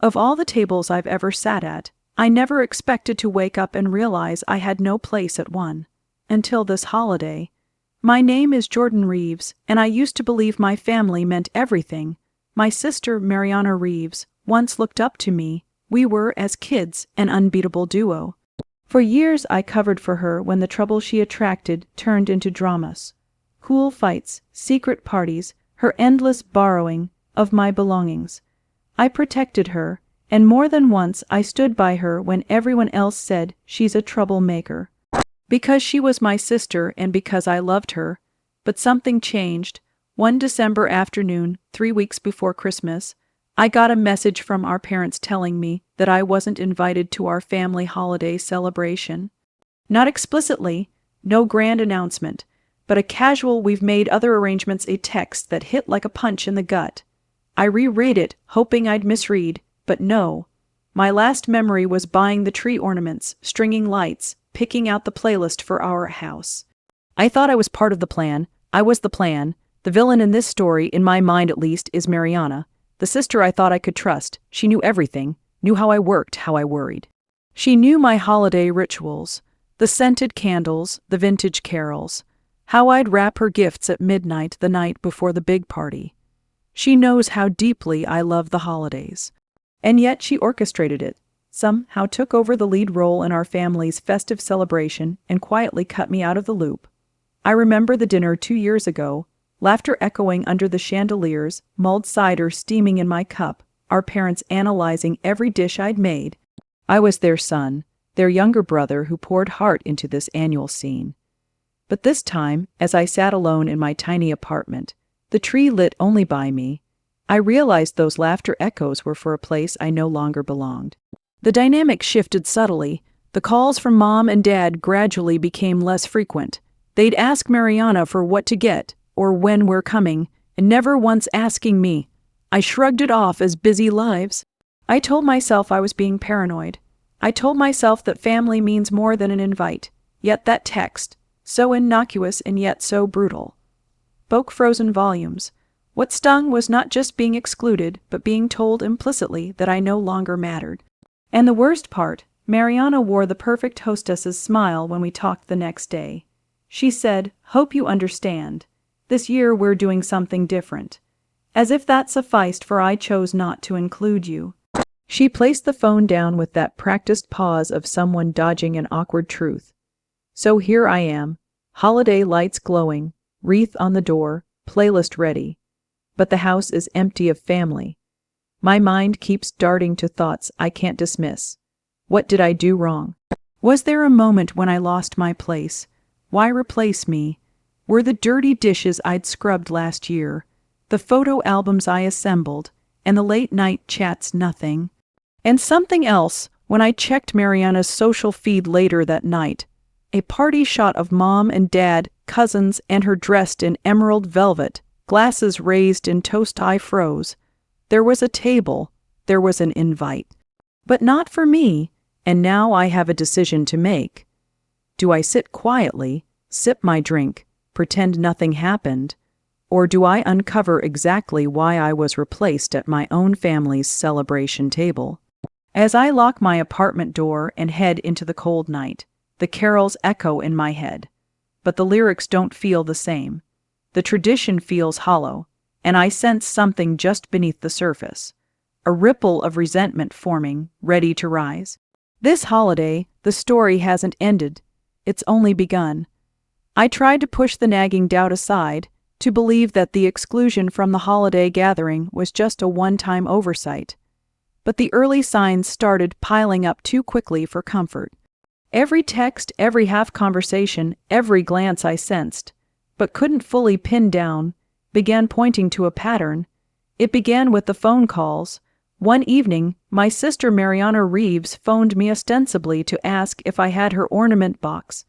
Of all the tables I've ever sat at, I never expected to wake up and realize I had no place at one. Until this holiday. My name is Jordan Reeves, and I used to believe my family meant everything. My sister, Mariana Reeves, once looked up to me. We were, as kids, an unbeatable duo. For years I covered for her when the trouble she attracted turned into dramas. Cool fights, secret parties, her endless borrowing of my belongings. I protected her, and more than once I stood by her when everyone else said she's a troublemaker. Because she was my sister and because I loved her. But something changed. One December afternoon, 3 weeks before Christmas, I got a message from our parents telling me that I wasn't invited to our family holiday celebration. Not explicitly, no grand announcement, but a casual "we've made other arrangements" a text that hit like a punch in the gut. I reread it, hoping I'd misread, but no. My last memory was buying the tree ornaments, stringing lights, picking out the playlist for our house. I thought I was part of the plan. I was the plan. The villain in this story, in my mind at least, is Mariana, the sister I thought I could trust. She knew everything, knew how I worked, how I worried. She knew my holiday rituals, the scented candles, the vintage carols, how I'd wrap her gifts at midnight the night before the big party. She knows how deeply I love the holidays. And yet she orchestrated it, somehow took over the lead role in our family's festive celebration and quietly cut me out of the loop. I remember the dinner 2 years ago, laughter echoing under the chandeliers, mulled cider steaming in my cup, our parents analyzing every dish I'd made. I was their son, their younger brother who poured heart into this annual scene. But this time, as I sat alone in my tiny apartment, the tree lit only by me, I realized those laughter echoes were for a place I no longer belonged. The dynamic shifted subtly. The calls from Mom and Dad gradually became less frequent. They'd ask Mariana for what to get, or when we're coming, and never once asking me. I shrugged it off as busy lives. I told myself I was being paranoid. I told myself that family means more than an invite. Yet that text, so innocuous and yet so brutal, spoke frozen volumes. What stung was not just being excluded, but being told implicitly that I no longer mattered. And the worst part, Mariana wore the perfect hostess's smile when we talked the next day. She said, "Hope you understand. This year we're doing something different." As if that sufficed, for I chose not to include you. She placed the phone down with that practiced pause of someone dodging an awkward truth. So here I am, holiday lights glowing, wreath on the door, playlist ready. But the house is empty of family. My mind keeps darting to thoughts I can't dismiss. What did I do wrong? Was there a moment when I lost my place? Why replace me? Were the dirty dishes I'd scrubbed last year, the photo albums I assembled, and the late-night chats nothing? And something else, when I checked Mariana's social feed later that night, a party shot of Mom and Dad, cousins, and her dressed in emerald velvet, glasses raised in toast. I froze. There was a table, there was an invite. But not for me, and now I have a decision to make. Do I sit quietly, sip my drink, pretend nothing happened, or do I uncover exactly why I was replaced at my own family's celebration table? As I lock my apartment door and head into the cold night, the carols echo in my head, but the lyrics don't feel the same. The tradition feels hollow, and I sense something just beneath the surface, a ripple of resentment forming, ready to rise. This holiday, the story hasn't ended, it's only begun. I tried to push the nagging doubt aside, to believe that the exclusion from the holiday gathering was just a one-time oversight. But the early signs started piling up too quickly for comfort. Every text, every half-conversation, every glance I sensed, but couldn't fully pin down, began pointing to a pattern. It began with the phone calls. One evening, my sister Mariana Reeves phoned me ostensibly to ask if I had her ornament box.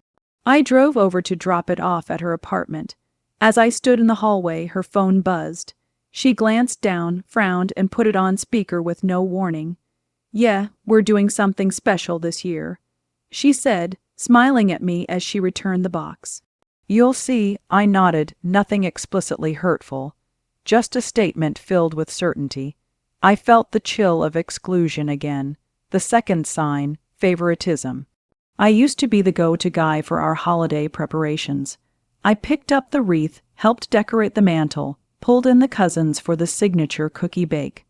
I drove over to drop it off at her apartment. As I stood in the hallway, her phone buzzed. She glanced down, frowned, and put it on speaker with no warning. "Yeah, we're doing something special this year," she said, smiling at me as she returned the box. "You'll see," I nodded, nothing explicitly hurtful. Just a statement filled with certainty. I felt the chill of exclusion again. The second sign, favoritism. I used to be the go-to guy for our holiday preparations. I picked up the wreath, helped decorate the mantel, pulled in the cousins for the signature cookie bake.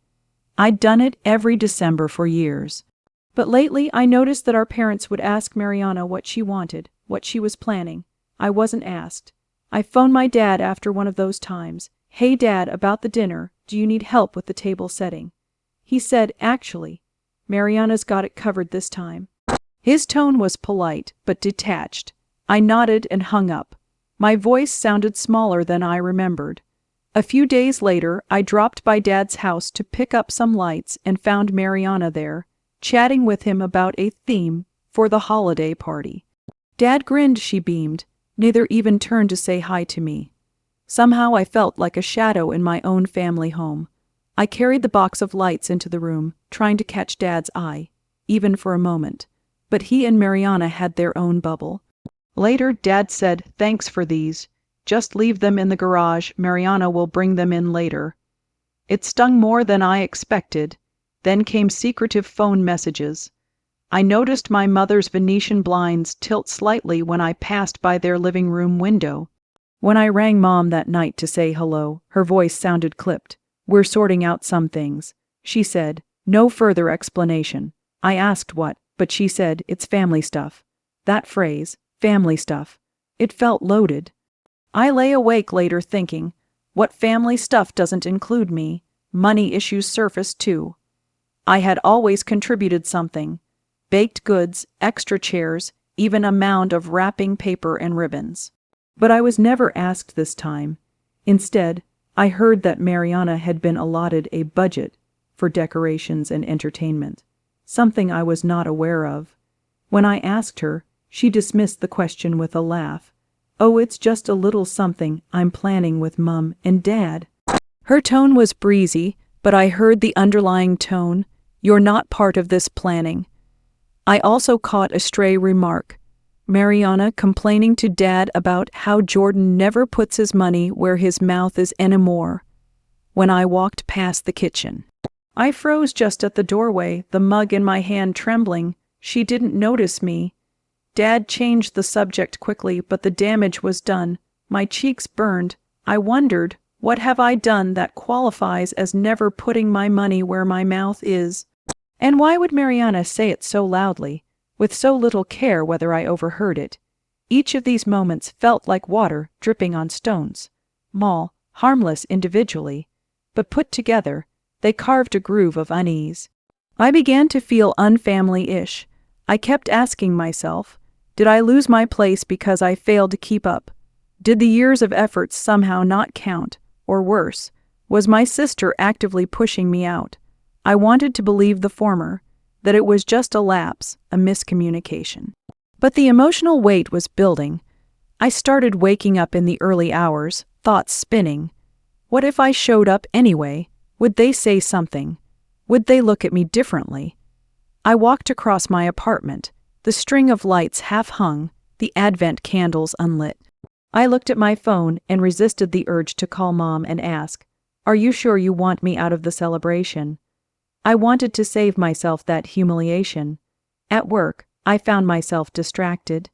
I'd done it every December for years. But lately I noticed that our parents would ask Mariana what she wanted, what she was planning. I wasn't asked. I phoned my dad after one of those times. "Hey Dad, about the dinner, do you need help with the table setting?" He said, "Actually, Mariana's got it covered this time." His tone was polite, but detached. I nodded and hung up. My voice sounded smaller than I remembered. A few days later, I dropped by Dad's house to pick up some lights and found Mariana there, chatting with him about a theme for the holiday party. Dad grinned, she beamed. Neither even turned to say hi to me. Somehow I felt like a shadow in my own family home. I carried the box of lights into the room, trying to catch Dad's eye, even for a moment. But he and Mariana had their own bubble. Later, Dad said, "Thanks for these. Just leave them in the garage, Mariana will bring them in later." It stung more than I expected. Then came secretive phone messages. I noticed my mother's Venetian blinds tilt slightly when I passed by their living room window. When I rang Mom that night to say hello, her voice sounded clipped. "We're sorting out some things," she said. No further explanation. I asked what, but she said, "It's family stuff." That phrase, family stuff, it felt loaded. I lay awake later thinking, what family stuff doesn't include me? Money issues surfaced too. I had always contributed something. Baked goods, extra chairs, even a mound of wrapping paper and ribbons. But I was never asked this time. Instead, I heard that Mariana had been allotted a budget for decorations and entertainment, something I was not aware of. When I asked her, she dismissed the question with a laugh. "Oh, it's just a little something I'm planning with Mum and Dad." Her tone was breezy, but I heard the underlying tone. "You're not part of this planning." I also caught a stray remark. Mariana complaining to Dad about how Jordan never puts his money where his mouth is anymore. When I walked past the kitchen, I froze just at the doorway, the mug in my hand trembling. She didn't notice me. Dad changed the subject quickly, but the damage was done. My cheeks burned. I wondered, what have I done that qualifies as never putting my money where my mouth is? And why would Mariana say it so loudly, with so little care whether I overheard it? Each of these moments felt like water dripping on stones. Small, harmless individually, but put together, they carved a groove of unease. I began to feel unfamily-ish. I kept asking myself, did I lose my place because I failed to keep up? Did the years of effort somehow not count? Or worse, was my sister actively pushing me out? I wanted to believe the former, that it was just a lapse, a miscommunication. But the emotional weight was building. I started waking up in the early hours, thoughts spinning. What if I showed up anyway? Would they say something? Would they look at me differently? I walked across my apartment, the string of lights half hung, the Advent candles unlit. I looked at my phone and resisted the urge to call Mom and ask, "Are you sure you want me out of the celebration?" I wanted to save myself that humiliation. At work, I found myself distracted.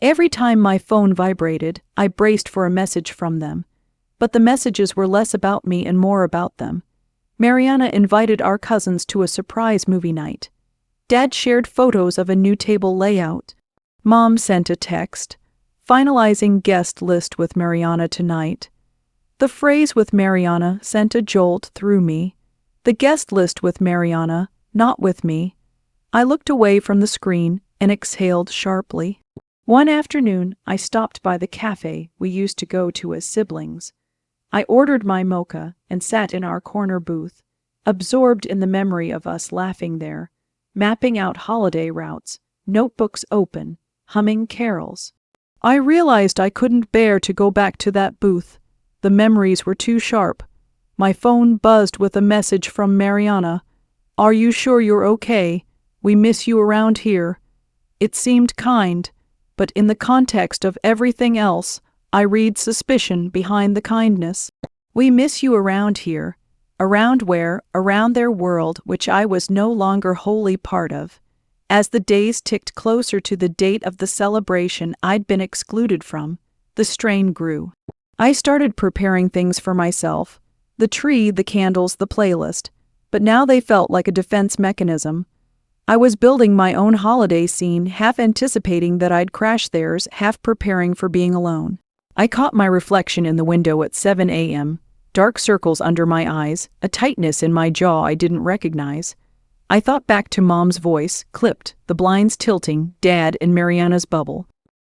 Every time my phone vibrated, I braced for a message from them. But the messages were less about me and more about them. Mariana invited our cousins to a surprise movie night. Dad shared photos of a new table layout. Mom sent a text, finalizing guest list with Mariana tonight. The phrase "with Mariana" sent a jolt through me. The guest list with Mariana, not with me. I looked away from the screen and exhaled sharply. One afternoon, I stopped by the cafe we used to go to as siblings. I ordered my mocha and sat in our corner booth, absorbed in the memory of us laughing there, mapping out holiday routes, notebooks open, humming carols. I realized I couldn't bear to go back to that booth. The memories were too sharp. My phone buzzed with a message from Mariana. "Are you sure you're okay? We miss you around here." It seemed kind, but in the context of everything else, I read suspicion behind the kindness. "We miss you around here." Around where? Around their world, which I was no longer wholly part of. As the days ticked closer to the date of the celebration I'd been excluded from, the strain grew. I started preparing things for myself: the tree, the candles, the playlist. But now they felt like a defense mechanism. I was building my own holiday scene, half anticipating that I'd crash theirs, half preparing for being alone. I caught my reflection in the window at 7 a.m., dark circles under my eyes, a tightness in my jaw I didn't recognize. I thought back to Mom's voice, clipped, the blinds tilting, Dad in Mariana's bubble.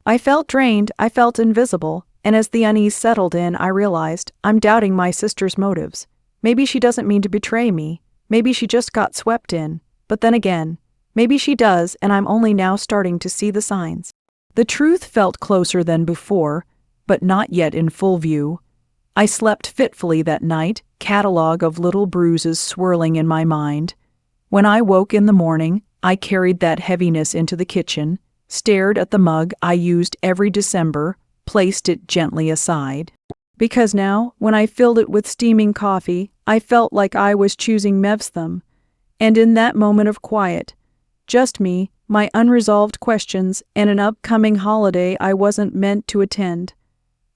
I felt drained, I felt invisible, and as the unease settled in, I realized I'm doubting my sister's motives. Maybe she doesn't mean to betray me. Maybe she just got swept in. But then again, maybe she does, and I'm only now starting to see the signs. The truth felt closer than before, but not yet in full view. I slept fitfully that night, catalog of little bruises swirling in my mind. When I woke in the morning, I carried that heaviness into the kitchen, stared at the mug I used every December, placed it gently aside. Because now, when I filled it with steaming coffee, I felt like I was choosing Mevstham. And in that moment of quiet, just me, my unresolved questions, and an upcoming holiday I wasn't meant to attend,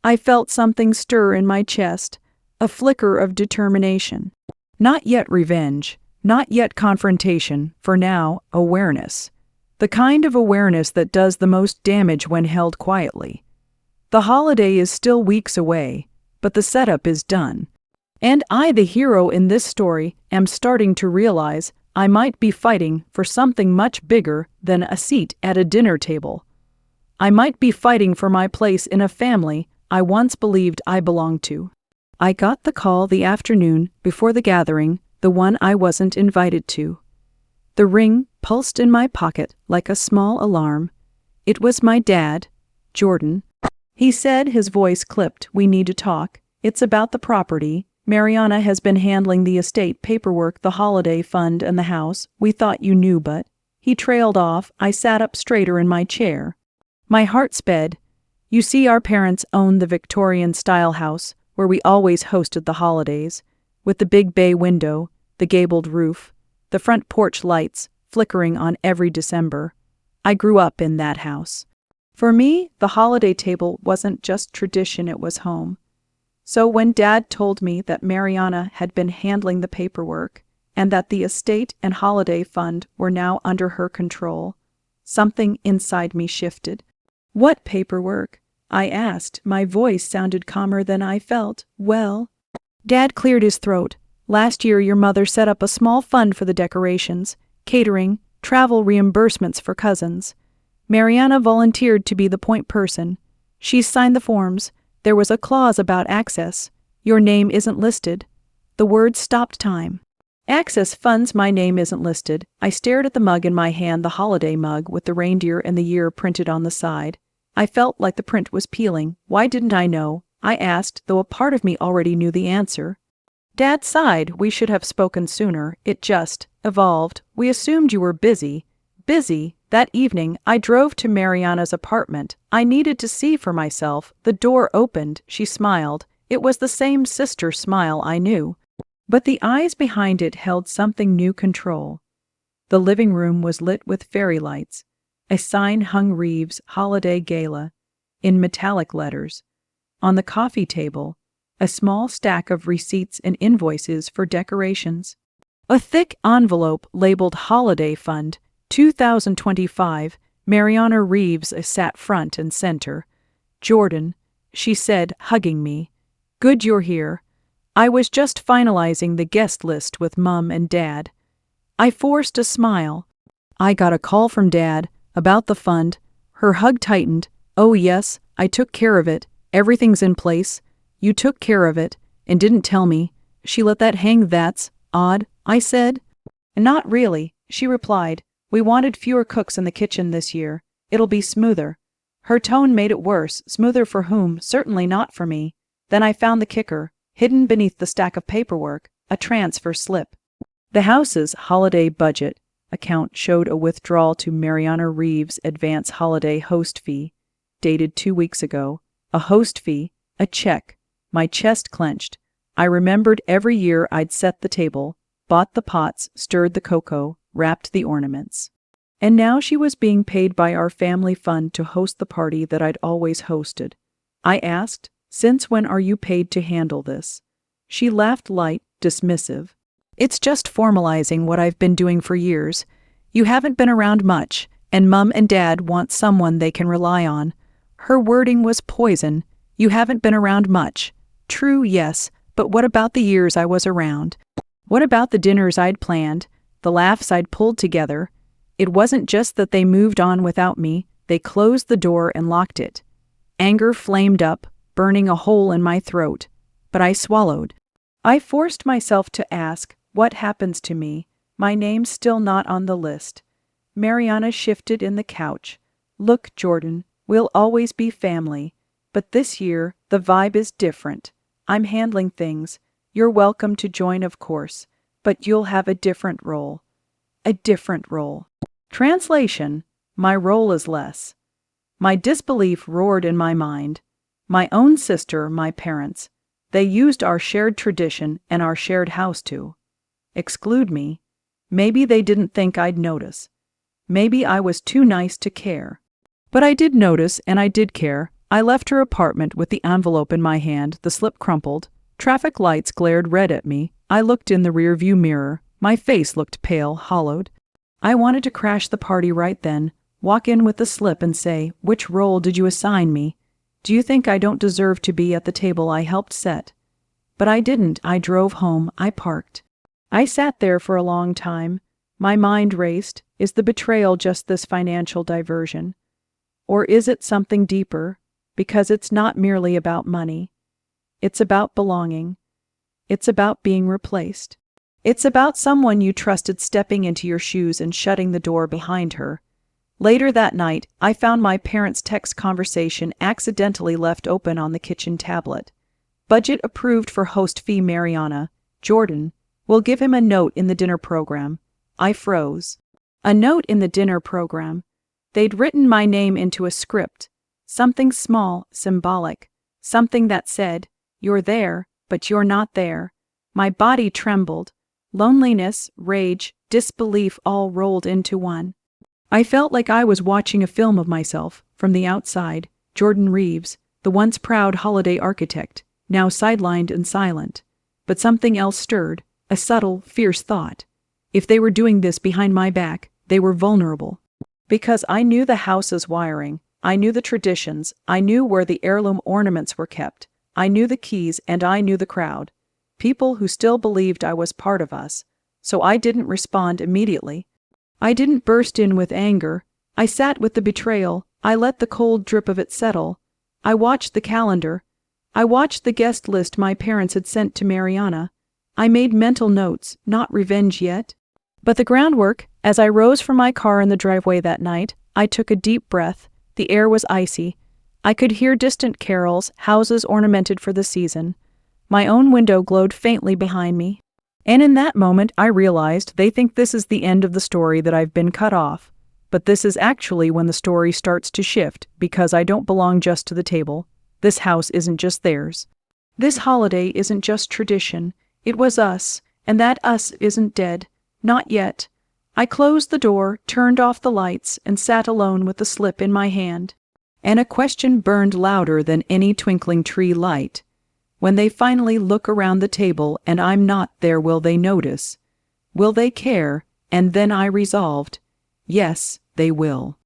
I felt something stir in my chest, a flicker of determination. Not yet revenge, not yet confrontation, for now, awareness. The kind of awareness that does the most damage when held quietly. The holiday is still weeks away, but the setup is done. And I, the hero in this story, am starting to realize I might be fighting for something much bigger than a seat at a dinner table. I might be fighting for my place in a family I once believed I belonged to. I got the call the afternoon before the gathering, the one I wasn't invited to. The ring pulsed in my pocket like a small alarm. It was my dad, Jordan. He said, his voice clipped, "We need to talk. It's about the property. Mariana has been handling the estate paperwork, the holiday fund, and the house. We thought you knew, but..." He trailed off. I sat up straighter in my chair. My heart sped. You see, our parents owned the Victorian-style house where we always hosted the holidays, with the big bay window, the gabled roof, the front porch lights flickering on every December. I grew up in that house. For me, the holiday table wasn't just tradition, it was home. So when Dad told me that Mariana had been handling the paperwork and that the estate and holiday fund were now under her control, something inside me shifted. "What paperwork?" I asked. My voice sounded calmer than I felt. "Well..." Dad cleared his throat. "Last year your mother set up a small fund for the decorations, catering, travel reimbursements for cousins. Mariana volunteered to be the point person. She's signed the forms. There was a clause about access. Your name isn't listed." The words stopped time. "Access funds, my name isn't listed." I stared at the mug in my hand, the holiday mug with the reindeer and the year printed on the side. I felt like the print was peeling. Why didn't I know? I asked, though a part of me already knew the answer. Dad sighed. "We should have spoken sooner. It just evolved. We assumed you were busy." Busy? That evening, I drove to Mariana's apartment. I needed to see for myself. The door opened. She smiled. It was the same sister smile I knew. But the eyes behind it held something new control. The living room was lit with fairy lights. A sign hung Reeves Holiday Gala in metallic letters. On the coffee table, a small stack of receipts and invoices for decorations. A thick envelope labeled Holiday Fund 2025. Mariana Reeves sat front and center. "Jordan," she said, hugging me. "Good you're here. I was just finalizing the guest list with Mum and Dad." I forced a smile. "I got a call from Dad about the fund." Her hug tightened. "Oh yes, I took care of it. Everything's in place. You took care of it and didn't tell me." She let that hang. "That's odd," I said. "Not really," she replied. "We wanted fewer cooks in the kitchen this year. It'll be smoother." Her tone made it worse. Smoother for whom? Certainly not for me. Then I found the kicker, hidden beneath the stack of paperwork, a transfer slip. The house's holiday budget account showed a withdrawal to Mariana Reeves' advance holiday host fee, dated 2 weeks ago. A host fee, a check. My chest clenched. I remembered every year I'd set the table, bought the pots, stirred the cocoa, wrapped the ornaments. And now she was being paid by our family fund to host the party that I'd always hosted. I asked, "Since when are you paid to handle this?" She laughed light, dismissive. "It's just formalizing what I've been doing for years. You haven't been around much, and Mum and Dad want someone they can rely on." Her wording was poison. "You haven't been around much." True, yes, but what about the years I was around? What about the dinners I'd planned, the laughs I'd pulled together? It wasn't just that they moved on without me, they closed the door and locked it. Anger flamed up, burning a hole in my throat, but I swallowed. I forced myself to ask, what happens to me? My name's still not on the list. Mariana shifted in the couch. "Look, Jordan, we'll always be family, but this year the vibe is different. I'm handling things. You're welcome to join, of course, but you'll have a different role." A different role. Translation: my role is less. My disbelief roared in my mind. My own sister, my parents, they used our shared tradition and our shared house to exclude me. Maybe they didn't think I'd notice. Maybe I was too nice to care. But I did notice and I did care. I left her apartment with the envelope in my hand, the slip crumpled. Traffic lights glared red at me. I looked in the rearview mirror. My face looked pale, hollowed. I wanted to crash the party right then, walk in with the slip and say, "Which role did you assign me? Do you think I don't deserve to be at the table I helped set?" But I didn't. I drove home. I parked. I sat there for a long time. My mind raced. Is the betrayal just this financial diversion? Or is it something deeper? Because it's not merely about money. It's about belonging. It's about being replaced. It's about someone you trusted stepping into your shoes and shutting the door behind her. Later that night, I found my parents' text conversation accidentally left open on the kitchen tablet. "Budget approved for host fee Mariana. Jordan. We'll give him a note in the dinner program." I froze. A note in the dinner program. They'd written my name into a script. Something small, symbolic. Something that said, "You're there, but you're not there." My body trembled. Loneliness, rage, disbelief all rolled into one. I felt like I was watching a film of myself, from the outside. Jordan Reeves, the once proud holiday architect, now sidelined and silent. But something else stirred, a subtle, fierce thought. If they were doing this behind my back, they were vulnerable. Because I knew the house's wiring, I knew the traditions, I knew where the heirloom ornaments were kept, I knew the keys, and I knew the crowd. People who still believed I was part of us. So I didn't respond immediately. I didn't burst in with anger. I sat with the betrayal. I let the cold drip of it settle. I watched the calendar. I watched the guest list my parents had sent to Mariana. I made mental notes, not revenge yet. But the groundwork, as I rose from my car in the driveway that night, I took a deep breath. The air was icy. I could hear distant carols, houses ornamented for the season. My own window glowed faintly behind me. And in that moment, I realized they think this is the end of the story, that I've been cut off. But this is actually when the story starts to shift, because I don't belong just to the table. This house isn't just theirs. This holiday isn't just tradition. It was us, and that us isn't dead. Not yet. I closed the door, turned off the lights, and sat alone with the slip in my hand. And a question burned louder than any twinkling tree light. When they finally look around the table and I'm not there, will they notice? Will they care? And then I resolved, yes, they will.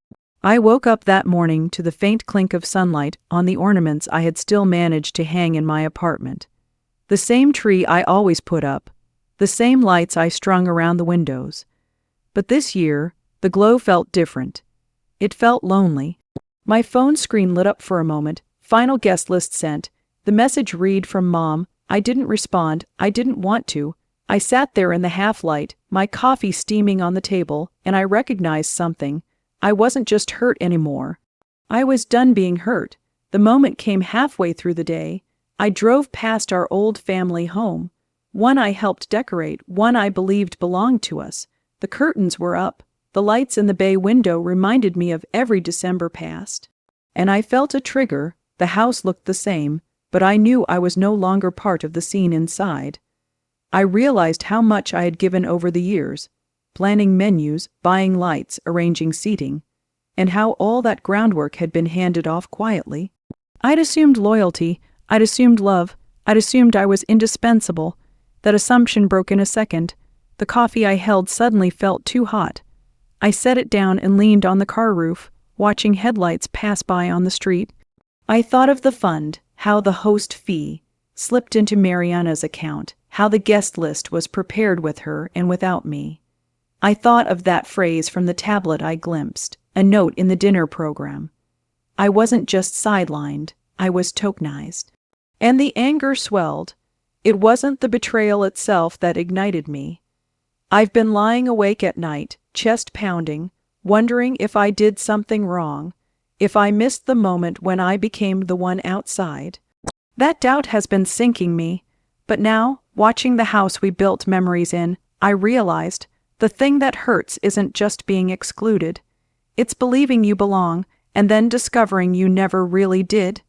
I woke up that morning to the faint clink of sunlight on the ornaments I had still managed to hang in my apartment. The same tree I always put up, the same lights I strung around the windows. But this year, the glow felt different. It felt lonely. My phone screen lit up for a moment. Final guest list sent. The message read from Mom. I didn't respond. I didn't want to. I sat there in the half-light, my coffee steaming on the table, and I recognized something. I wasn't just hurt anymore. I was done being hurt. The moment came halfway through the day. I drove past our old family home. One I helped decorate, one I believed belonged to us. The curtains were up. The lights in the bay window reminded me of every December past. And I felt a trigger. The house looked the same, but I knew I was no longer part of the scene inside. I realized how much I had given over the years, planning menus, buying lights, arranging seating, and how all that groundwork had been handed off quietly. I'd assumed loyalty, I'd assumed love, I'd assumed I was indispensable. That assumption broke in a second. The coffee I held suddenly felt too hot. I set it down and leaned on the car roof, watching headlights pass by on the street. I thought of the fund, how the host fee slipped into Mariana's account, how the guest list was prepared with her and without me. I thought of that phrase from the tablet I glimpsed, a note in the dinner program. I wasn't just sidelined, I was tokenized. And the anger swelled. It wasn't the betrayal itself that ignited me. I've been lying awake at night, chest pounding, wondering if I did something wrong, if I missed the moment when I became the one outside. That doubt has been sinking me, but now, watching the house we built memories in, I realized the thing that hurts isn't just being excluded. It's believing you belong, and then discovering you never really did.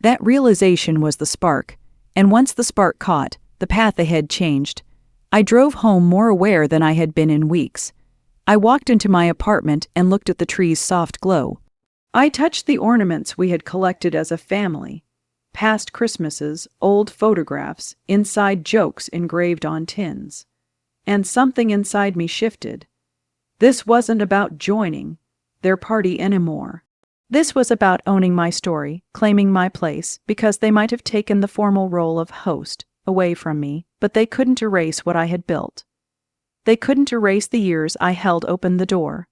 That realization was the spark, and once the spark caught, the path ahead changed. I drove home more aware than I had been in weeks. I walked into my apartment and looked at the tree's soft glow. I touched the ornaments we had collected as a family. Past Christmases, old photographs, inside jokes engraved on tins. And something inside me shifted. This wasn't about joining their party anymore. This was about owning my story, claiming my place, because they might have taken the formal role of host away from me, but they couldn't erase what I had built. They couldn't erase the years I held open the door.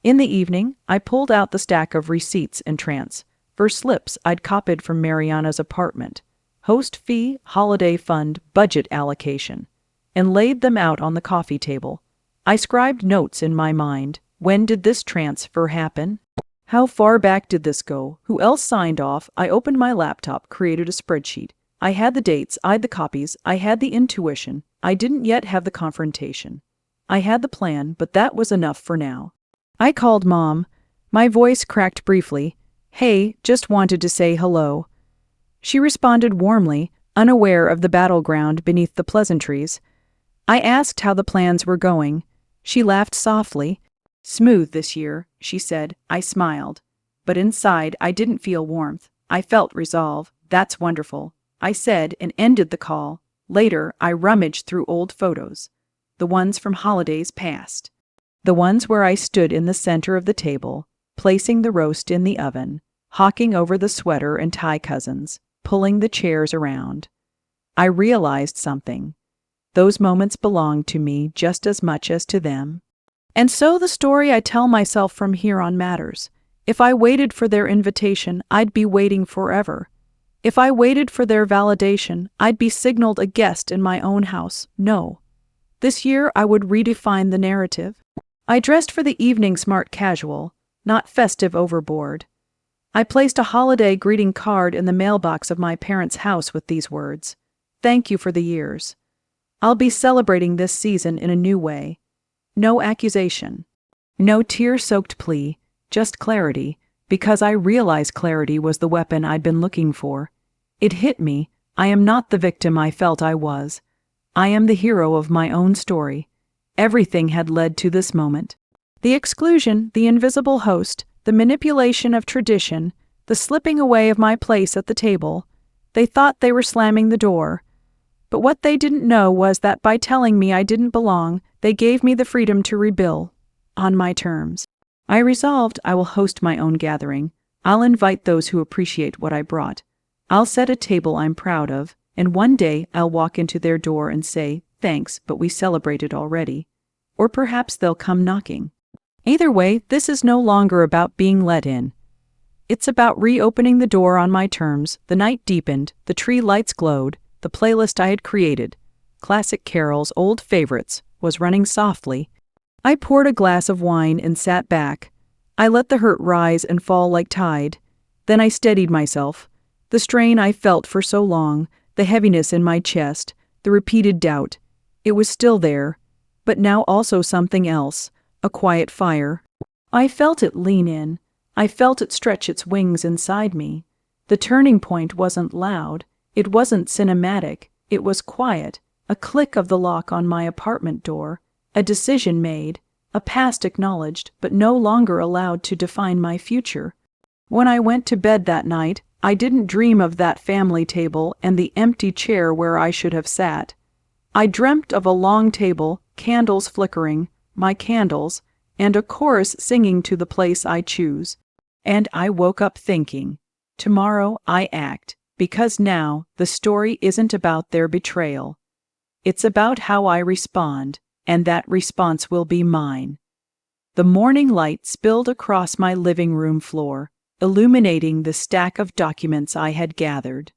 In the evening, I pulled out the stack of receipts and transfer slips I'd copied from Mariana's apartment, host fee, holiday fund, budget allocation, and laid them out on the coffee table. I scribed notes in my mind. When did this transfer happen? How far back did this go? Who else signed off? I opened my laptop, created a spreadsheet. I had the dates, I had the copies, I had the intuition. I didn't yet have the confrontation. I had the plan, but that was enough for now. I called Mom. My voice cracked briefly. Hey, just wanted to say hello. She responded warmly, unaware of the battleground beneath the pleasantries. I asked how the plans were going. She laughed softly. Smooth this year, she said. I smiled. But inside, I didn't feel warmth. I felt resolve. That's wonderful, I said, and ended the call. Later, I rummaged through old photos. The ones from holidays past. The ones where I stood in the center of the table, placing the roast in the oven, hawking over the sweater and tie cousins, pulling the chairs around. I realized something. Those moments belonged to me just as much as to them. And so the story I tell myself from here on matters. If I waited for their invitation, I'd be waiting forever. If I waited for their validation, I'd be signaled a guest in my own house. No. This year I would redefine the narrative. I dressed for the evening smart casual, not festive overboard. I placed a holiday greeting card in the mailbox of my parents' house with these words. Thank you for the years. I'll be celebrating this season in a new way. No accusation. No tear-soaked plea, just clarity, because I realized clarity was the weapon I'd been looking for. It hit me. I am not the victim I felt I was. I am the hero of my own story. Everything had led to this moment. The exclusion, the invisible host, the manipulation of tradition, the slipping away of my place at the table. They thought they were slamming the door. But what they didn't know was that by telling me I didn't belong, they gave me the freedom to rebuild, on my terms. I resolved I will host my own gathering. I'll invite those who appreciate what I brought. I'll set a table I'm proud of, and one day I'll walk into their door and say, thanks, but we celebrated already. Or perhaps they'll come knocking. Either way, this is no longer about being let in. It's about reopening the door on my terms. The night deepened, the tree lights glowed, the playlist I had created, classic carols, old favorites, was running softly. I poured a glass of wine and sat back. I let the hurt rise and fall like tide. Then I steadied myself. The strain I felt for so long, the heaviness in my chest, the repeated doubt. It was still there, but now also something else, a quiet fire. I felt it lean in. I felt it stretch its wings inside me. The turning point wasn't loud. It wasn't cinematic, it was quiet, a click of the lock on my apartment door, a decision made, a past acknowledged but no longer allowed to define my future. When I went to bed that night, I didn't dream of that family table and the empty chair where I should have sat. I dreamt of a long table, candles flickering, my candles, and a chorus singing to the place I choose. And I woke up thinking, tomorrow I act, because now the story isn't about their betrayal. It's about how I respond, and that response will be mine. The morning light spilled across my living room floor, illuminating the stack of documents I had gathered.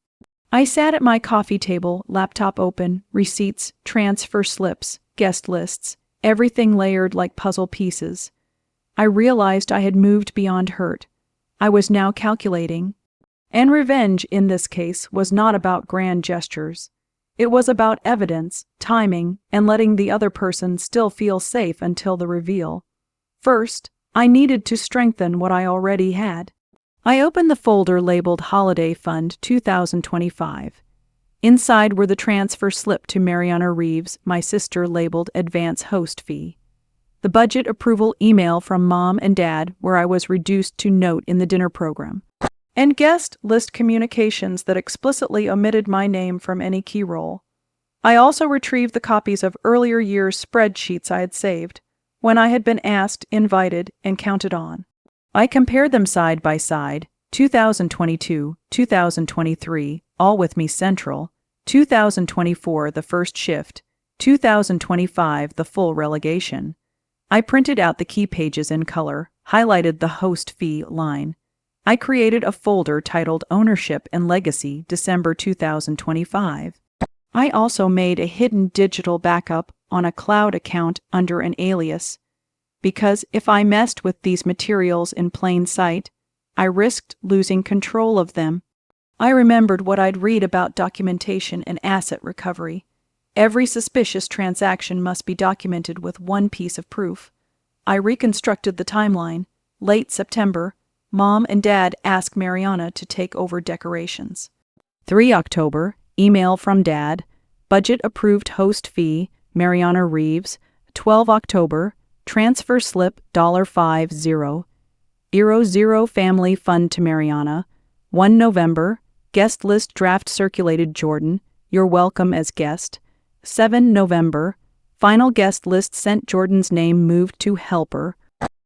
I sat at my coffee table, laptop open, receipts, transfer slips, guest lists, everything layered like puzzle pieces. I realized I had moved beyond hurt. I was now calculating. And revenge, in this case, was not about grand gestures. It was about evidence, timing, and letting the other person still feel safe until the reveal. First, I needed to strengthen what I already had. I opened the folder labeled Holiday Fund 2025. Inside were the transfer slip to Mariana Reeves, my sister, labeled Advance Host Fee. The budget approval email from Mom and Dad, where I was reduced to note in the dinner program. And guest list communications that explicitly omitted my name from any key role. I also retrieved the copies of earlier years' spreadsheets I had saved, when I had been asked, invited, and counted on. I compared them side by side, 2022, 2023, all with me central, 2024, the first shift, 2025, the full relegation. I printed out the key pages in color, highlighted the host fee line. I created a folder titled Ownership and Legacy, December 2025. I also made a hidden digital backup on a cloud account under an alias, because if I messed with these materials in plain sight, I risked losing control of them. I remembered what I'd read about documentation and asset recovery. Every suspicious transaction must be documented with one piece of proof. I reconstructed the timeline. Late September, Mom and Dad asked Mariana to take over decorations. 3 October, email from Dad, budget approved host fee, Mariana Reeves. 12 October, transfer slip $50, €0 family fund to Mariana. 1 November, guest list draft circulated Jordan, you're welcome as guest. 7 November, final guest list sent Jordan's name moved to helper.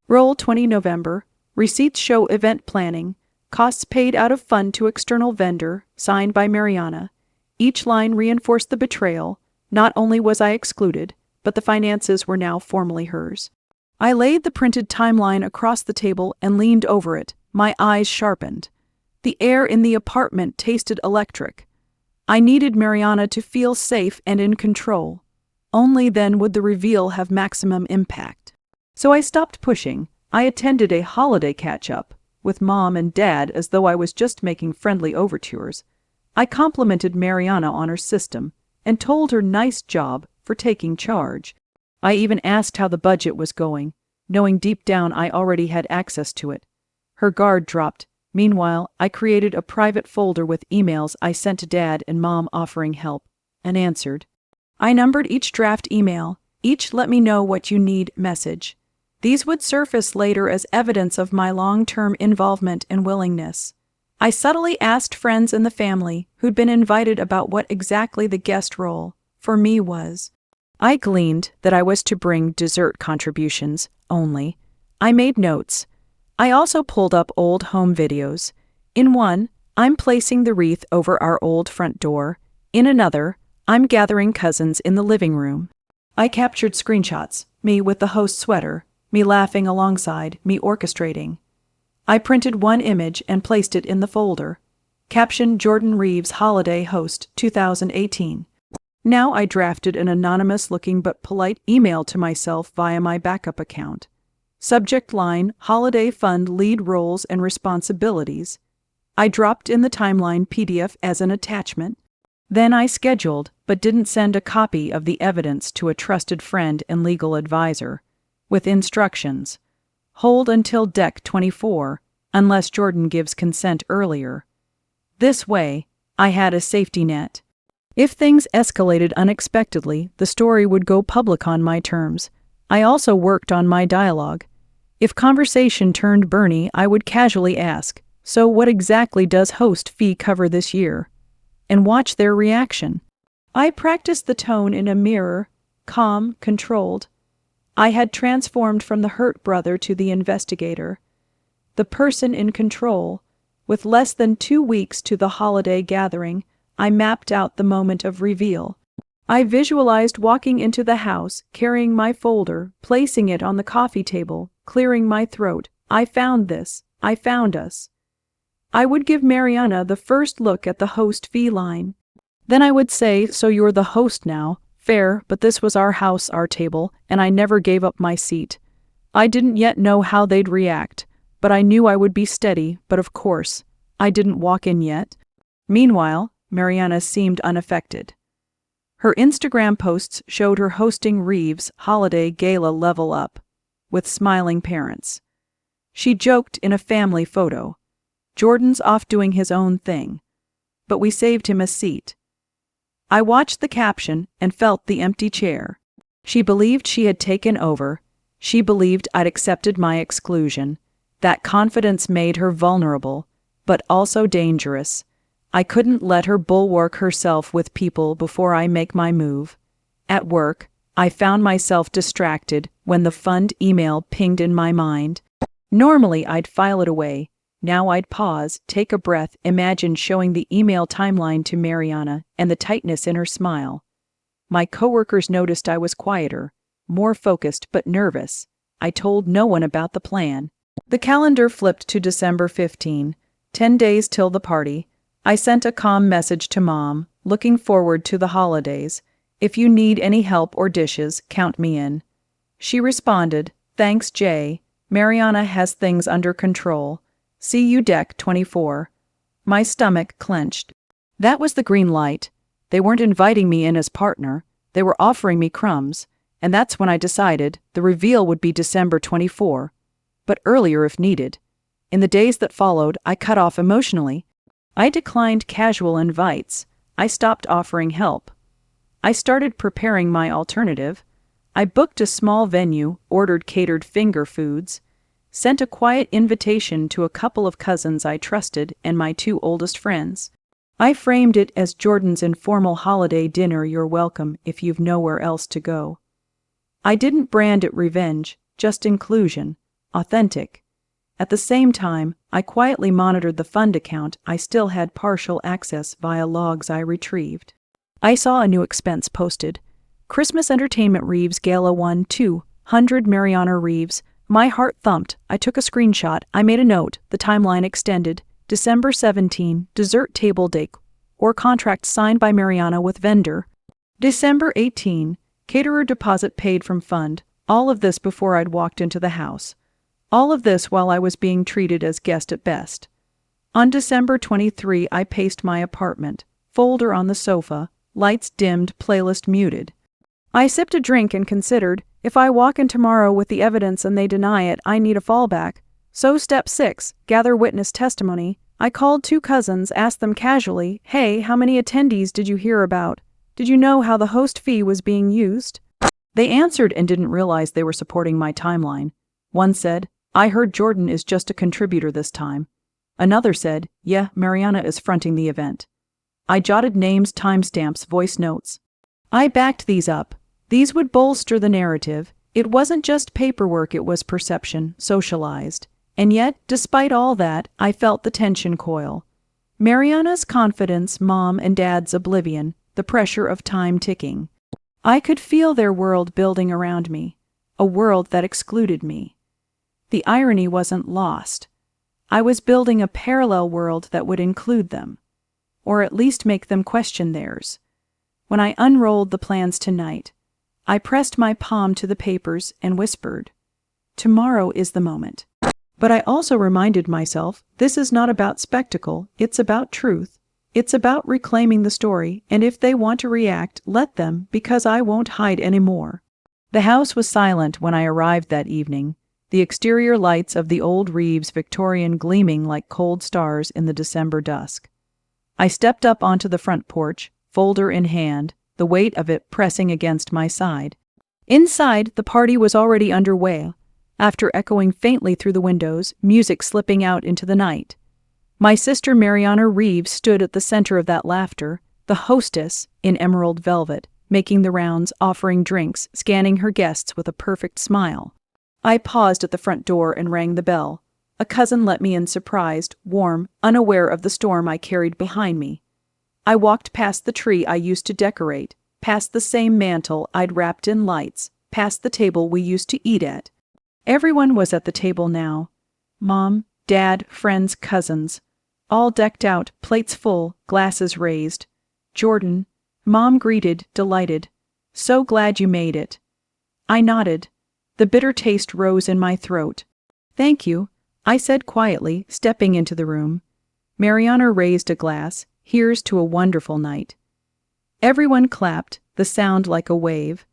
Roll 20 November, receipts show event planning, costs paid out of fund to external vendor, signed by Mariana. Each line reinforced the betrayal. Not only was I excluded, but the finances were now formally hers. I laid the printed timeline across the table and leaned over it, my eyes sharpened. The air in the apartment tasted electric. I needed Mariana to feel safe and in control. Only then would the reveal have maximum impact. So I stopped pushing. I attended a holiday catch-up with Mom and Dad as though I was just making friendly overtures. I complimented Mariana on her system and told her nice job for taking charge. I even asked how the budget was going, knowing deep down I already had access to it. Her guard dropped. Meanwhile, I created a private folder with emails I sent to Dad and Mom offering help, and answered. I numbered each draft email, each let me know what you need message. These would surface later as evidence of my long-term involvement and willingness. I subtly asked friends in the family who'd been invited about what exactly the guest role for me was. I gleaned that I was to bring dessert contributions only. I made notes. I also pulled up old home videos. In one, I'm placing the wreath over our old front door. In another, I'm gathering cousins in the living room. I captured screenshots, me with the host sweater, me laughing alongside, me orchestrating. I printed one image and placed it in the folder. Caption Jordan Reeves Holiday Host 2018. Now I drafted an anonymous-looking but polite email to myself via my backup account. Subject line, Holiday Fund Lead Roles and Responsibilities. I dropped in the timeline PDF as an attachment. Then I scheduled, but didn't send a copy of the evidence to a trusted friend and legal advisor, with instructions. Hold until Dec 24, unless Jordan gives consent earlier. This way, I had a safety net. If things escalated unexpectedly, the story would go public on my terms. I also worked on my dialogue. If conversation turned Bernie, I would casually ask, "So what exactly does host fee cover this year?" and watch their reaction. I practiced the tone in a mirror, calm, controlled. I had transformed from the hurt brother to the investigator, the person in control. With less than 2 weeks to the holiday gathering, I mapped out the moment of reveal. I visualized walking into the house, carrying my folder, placing it on the coffee table, clearing my throat. I found this. I found us. I would give Mariana the first look at the host fee line. Then I would say, "So you're the host now. Fair, but this was our house, our table, and I never gave up my seat." I didn't yet know how they'd react, but I knew I would be steady, but of course, I didn't walk in yet. Meanwhile, Mariana seemed unaffected. Her Instagram posts showed her hosting Reeves' holiday gala level up, with smiling parents. She joked in a family photo, "Jordan's off doing his own thing, but we saved him a seat." I watched the caption and felt the empty chair. She believed she had taken over. She believed I'd accepted my exclusion. That confidence made her vulnerable, but also dangerous. I couldn't let her bulwark herself with people before I make my move. At work, I found myself distracted when the fund email pinged in my mind. Normally I'd file it away. Now I'd pause, take a breath, imagine showing the email timeline to Mariana and the tightness in her smile. My coworkers noticed I was quieter, more focused but nervous. I told no one about the plan. The calendar flipped to December 15, 10 days till the party. I sent a calm message to Mom, looking forward to the holidays. "If you need any help or dishes, count me in." She responded, "Thanks, Jay. Mariana has things under control. See you deck 24. My stomach clenched. That was the green light. They weren't inviting me in as partner. They were offering me crumbs. And that's when I decided the reveal would be December 24. But earlier if needed. In the days that followed, I cut off emotionally. I declined casual invites. I stopped offering help. I started preparing my alternative. I booked a small venue, ordered catered finger foods, sent a quiet invitation to a couple of cousins I trusted and my 2 oldest friends. I framed it as Jordan's informal holiday dinner, you're welcome if you've nowhere else to go. I didn't brand it revenge, just inclusion, authentic. At the same time, I quietly monitored the fund account. I still had partial access via logs I retrieved. I saw a new expense posted. Christmas Entertainment Reeves Gala 1-200 Mariana Reeves. My heart thumped. I took a screenshot. I made a note. The timeline extended. December 17, dessert table date or contract signed by Mariana with vendor. December 18, caterer deposit paid from fund. All of this before I'd walked into the house. All of this while I was being treated as guest at best. On December 23, I paced my apartment, folder on the sofa, lights dimmed, playlist muted. I sipped a drink and considered, if I walk in tomorrow with the evidence and they deny it, I need a fallback. So step 6, gather witness testimony. I called 2 cousins, asked them casually, "Hey, how many attendees did you hear about? Did you know how the host fee was being used?" They answered and didn't realize they were supporting my timeline. One said, "I heard Jordan is just a contributor this time." Another said, "Yeah, Mariana is fronting the event." I jotted names, timestamps, voice notes. I backed these up. These would bolster the narrative. It wasn't just paperwork, it was perception, socialized. And yet, despite all that, I felt the tension coil. Mariana's confidence, Mom and Dad's oblivion, the pressure of time ticking. I could feel their world building around me, a world that excluded me. The irony wasn't lost. I was building a parallel world that would include them, or at least make them question theirs. When I unrolled the plans tonight, I pressed my palm to the papers and whispered, "Tomorrow is the moment." But I also reminded myself, this is not about spectacle, it's about truth. It's about reclaiming the story, and if they want to react, let them, because I won't hide anymore. The house was silent when I arrived that evening, the exterior lights of the old Reeves Victorian gleaming like cold stars in the December dusk. I stepped up onto the front porch, folder in hand, the weight of it pressing against my side. Inside, the party was already underway, after echoing faintly through the windows, music slipping out into the night. My sister Mariana Reeves stood at the center of that laughter, the hostess, in emerald velvet, making the rounds, offering drinks, scanning her guests with a perfect smile. I paused at the front door and rang the bell. A cousin let me in surprised, warm, unaware of the storm I carried behind me. I walked past the tree I used to decorate, past the same mantle I'd wrapped in lights, past the table we used to eat at. Everyone was at the table now. Mom, Dad, friends, cousins. All decked out, plates full, glasses raised. Jordan, Mom greeted, delighted. So glad you made it. I nodded. The bitter taste rose in my throat. Thank you, I said quietly, stepping into the room. Mariana raised a glass. Here's to a wonderful night. Everyone clapped, the sound like a wave.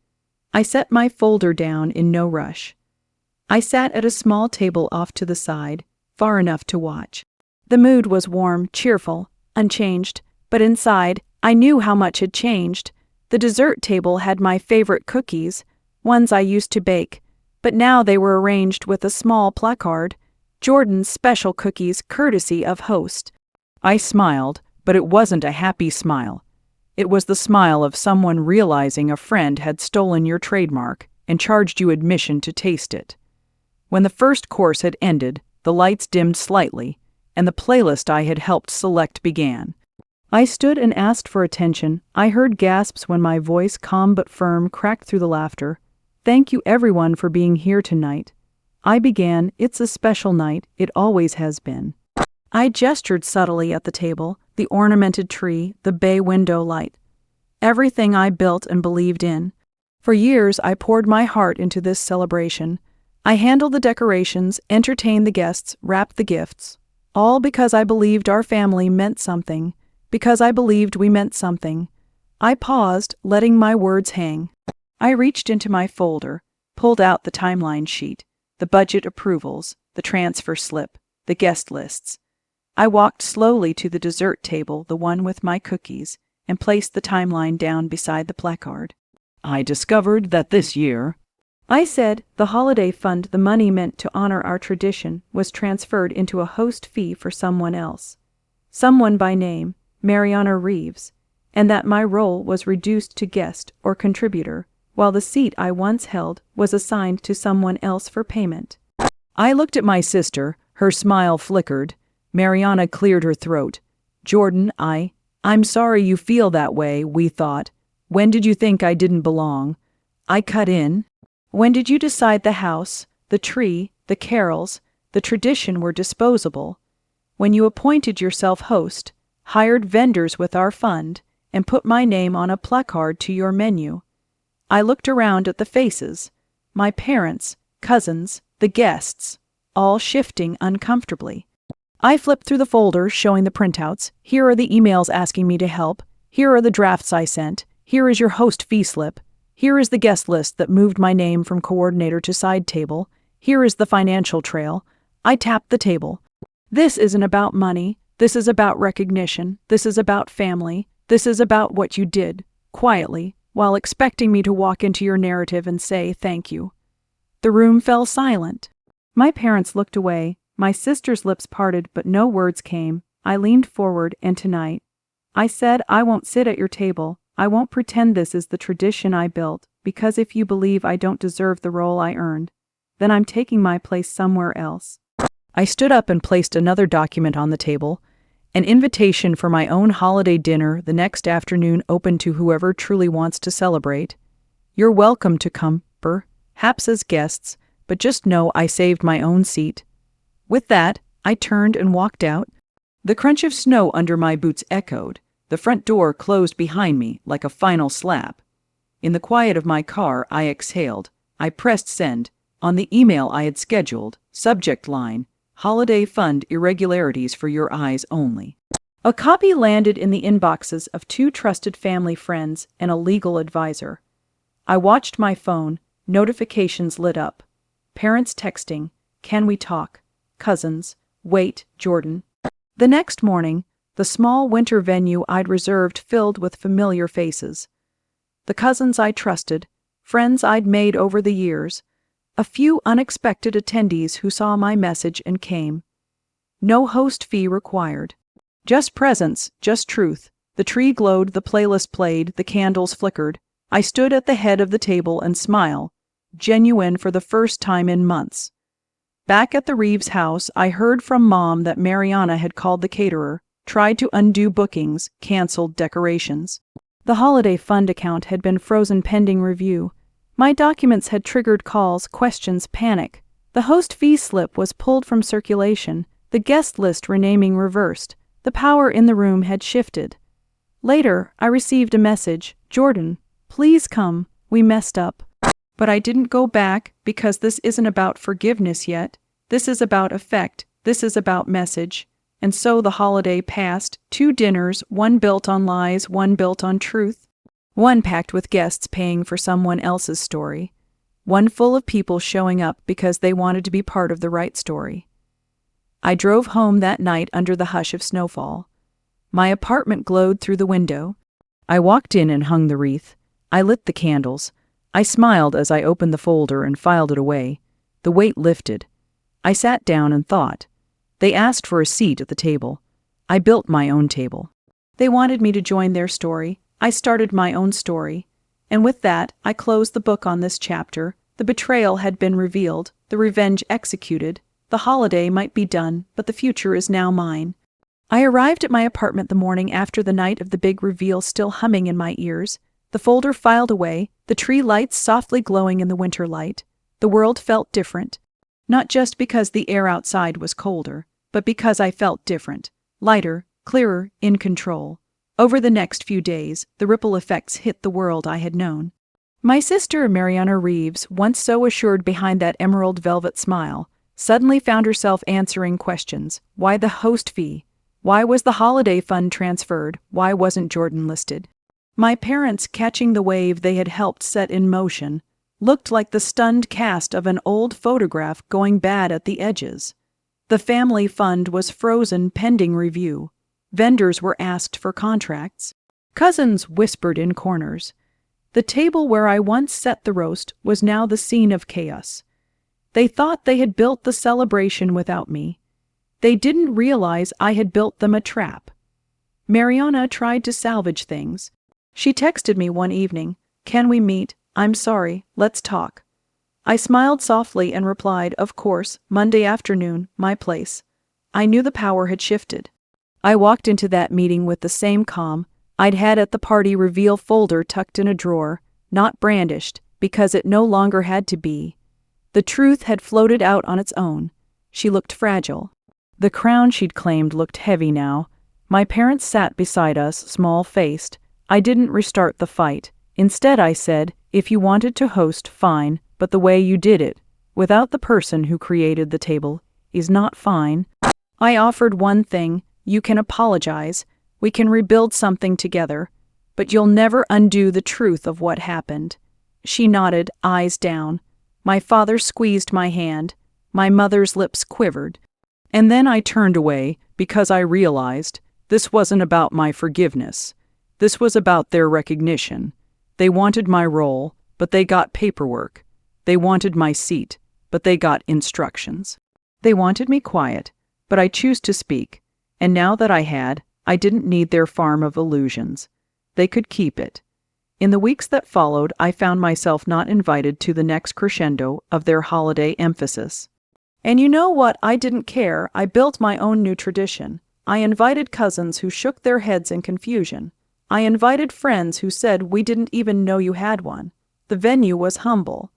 I set my folder down in no rush. I sat at a small table off to the side, far enough to watch. The mood was warm, cheerful, unchanged, but inside, I knew how much had changed. The dessert table had my favorite cookies, ones I used to bake, but now they were arranged with a small placard, Jordan's special cookies courtesy of host. I smiled, but it wasn't a happy smile. It was the smile of someone realizing a friend had stolen your trademark and charged you admission to taste it. When the first course had ended, the lights dimmed slightly, and the playlist I had helped select began. I stood and asked for attention. I heard gasps when my voice, calm but firm, cracked through the laughter. Thank you everyone for being here tonight. I began, it's a special night, it always has been. I gestured subtly at the table, the ornamented tree, the bay window light. Everything I built and believed in. For years I poured my heart into this celebration. I handled the decorations, entertained the guests, wrapped the gifts. All because I believed our family meant something. Because I believed we meant something. I paused, letting my words hang. I reached into my folder, pulled out the timeline sheet, the budget approvals, the transfer slip, the guest lists. I walked slowly to the dessert table, the one with my cookies, and placed the timeline down beside the placard. I discovered that this year, I said, the holiday fund, the money meant to honor our tradition, was transferred into a host fee for someone else. Someone by name, Mariana Reeves, and that my role was reduced to guest or contributor, while the seat I once held was assigned to someone else for payment. I looked at my sister, her smile flickered. Mariana cleared her throat. Jordan, I'm sorry you feel that way, we thought. When did you think I didn't belong? I cut in. When did you decide the house, the tree, the carols, the tradition were disposable? When you appointed yourself host, hired vendors with our fund, and put my name on a placard to your menu. I looked around at the faces, my parents, cousins, the guests, all shifting uncomfortably. I flipped through the folder showing the printouts. Here are the emails asking me to help. Here are the drafts I sent. Here is your host fee slip. Here is the guest list that moved my name from coordinator to side table. Here is the financial trail. I tapped the table. This isn't about money. This is about recognition. This is about family. This is about what you did, quietly, while expecting me to walk into your narrative and say thank you. The room fell silent. My parents looked away. My sister's lips parted, but no words came. I leaned forward, and tonight, I said, I won't sit at your table. I won't pretend this is the tradition I built, because if you believe I don't deserve the role I earned, then I'm taking my place somewhere else. I stood up and placed another document on the table, an invitation for my own holiday dinner the next afternoon, open to whoever truly wants to celebrate. You're welcome to come, perhaps as guests, but just know I saved my own seat. With that, I turned and walked out. The crunch of snow under my boots echoed. The front door closed behind me like a final slap. In the quiet of my car, I exhaled. I pressed send. On the email I had scheduled, subject line, Holiday Fund Irregularities for Your Eyes Only. A copy landed in the inboxes of 2 trusted family friends and a legal advisor. I watched my phone. Notifications lit up. Parents texting, "Can we talk?" Cousins, "Wait, Jordan." The next morning, The small winter venue I'd reserved filled with familiar faces. The cousins I trusted, friends I'd made over the years, a few unexpected attendees who saw my message and came. No host fee required. Just presence, just truth. The tree glowed, the playlist played, the candles flickered. I stood at the head of the table and smiled, genuine for the first time in months. Back at the Reeves house, I heard from Mom that Mariana had called the caterer, tried to undo bookings, canceled decorations. The holiday fund account had been frozen pending review. My documents had triggered calls, questions, panic. The host fee slip was pulled from circulation, the guest list renaming reversed. The power in the room had shifted. Later, I received a message, "Jordan, please come, we messed up." But I didn't go back because this isn't about forgiveness yet. This is about effect. This is about message. And so the holiday passed, 2 dinners, one built on lies, one built on truth. One packed with guests paying for someone else's story. One full of people showing up because they wanted to be part of the right story. I drove home that night under the hush of snowfall. My apartment glowed through the window. I walked in and hung the wreath. I lit the candles. I smiled as I opened the folder and filed it away. The weight lifted. I sat down and thought. They asked for a seat at the table. I built my own table. They wanted me to join their story. I started my own story. And with that, I closed the book on this chapter. The betrayal had been revealed, the revenge executed. The holiday might be done, but the future is now mine. I arrived at my apartment the morning after the night of the big reveal still humming in my ears. The folder filed away, the tree lights softly glowing in the winter light. The world felt different. Not just because the air outside was colder, but because I felt different. Lighter, clearer, in control. Over the next few days, the ripple effects hit the world I had known. My sister, Mariana Reeves, once so assured behind that emerald velvet smile, suddenly found herself answering questions. Why the host fee? Why was the holiday fund transferred? Why wasn't Jordan listed? My parents, catching the wave they had helped set in motion, looked like the stunned cast of an old photograph going bad at the edges. The family fund was frozen pending review. Vendors were asked for contracts. Cousins whispered in corners. The table where I once set the roast was now the scene of chaos. They thought they had built the celebration without me. They didn't realize I had built them a trap. Mariana tried to salvage things. She texted me one evening, "Can we meet? I'm sorry, let's talk." I smiled softly and replied, "Of course, Monday afternoon, my place." I knew the power had shifted. I walked into that meeting with the same calm I'd had at the party reveal folder tucked in a drawer, not brandished, because it no longer had to be. The truth had floated out on its own. She looked fragile. The crown she'd claimed looked heavy now. My parents sat beside us, small-faced. I didn't restart the fight. Instead, I said, "If you wanted to host, fine, but the way you did it, without the person who created the table, is not fine." I offered one thing: you can apologize. We can rebuild something together. But you'll never undo the truth of what happened. She nodded, eyes down. My father squeezed my hand. My mother's lips quivered. And then I turned away because I realized this wasn't about my forgiveness. This was about their recognition. They wanted my role, but they got paperwork. They wanted my seat, but they got instructions. They wanted me quiet, but I chose to speak. And now that I had, I didn't need their farm of illusions. They could keep it. In the weeks that followed, I found myself not invited to the next crescendo of their holiday emphasis. And you know what? I didn't care. I built my own new tradition. I invited cousins who shook their heads in confusion. I invited friends who said we didn't even know you had one. The venue was humble.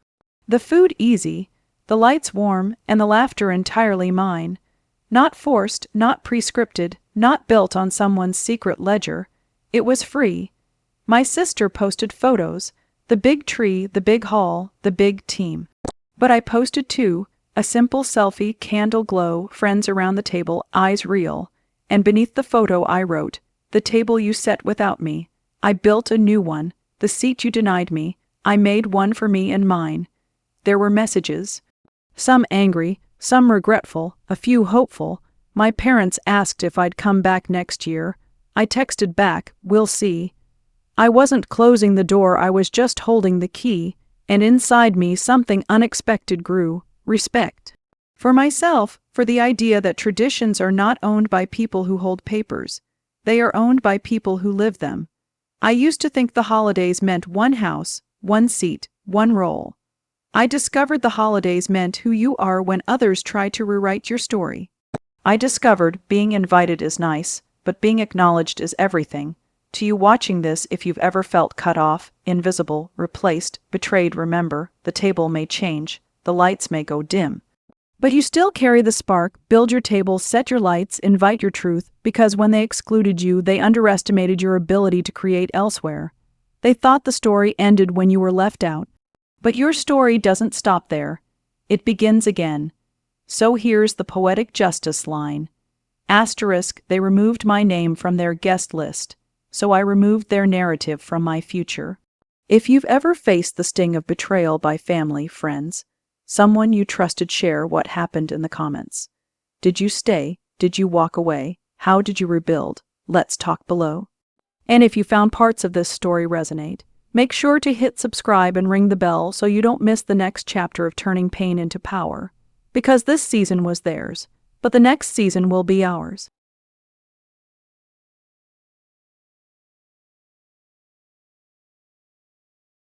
The food easy, the lights warm, and the laughter entirely mine. Not forced, not prescripted, not built on someone's secret ledger. It was free. My sister posted photos. The big tree, the big hall, the big team. But I posted too. A simple selfie, candle glow, friends around the table, eyes real. And beneath the photo I wrote, "The table you set without me. I built a new one. The seat you denied me. I made one for me and mine." There were messages. Some angry, some regretful, a few hopeful. My parents asked if I'd come back next year. I texted back, "We'll see." I wasn't closing the door, I was just holding the key, and inside me something unexpected grew: respect. For myself, for the idea that traditions are not owned by people who hold papers. They are owned by people who live them. I used to think the holidays meant one house, one seat, one role. I discovered the holidays meant who you are when others try to rewrite your story. I discovered being invited is nice, but being acknowledged is everything. To you watching this, if you've ever felt cut off, invisible, replaced, betrayed, remember, the table may change, the lights may go dim. But you still carry the spark, build your table, set your lights, invite your truth, because when they excluded you, they underestimated your ability to create elsewhere. They thought the story ended when you were left out. But your story doesn't stop there. It begins again. So here's the poetic justice line. Asterisk, they removed my name from their guest list, so I removed their narrative from my future. If you've ever faced the sting of betrayal by family, friends, someone you trusted, share what happened in the comments. Did you stay? Did you walk away? How did you rebuild? Let's talk below. And if you found parts of this story resonate, make sure to hit subscribe and ring the bell so you don't miss the next chapter of turning pain into power. Because this season was theirs, but the next season will be ours.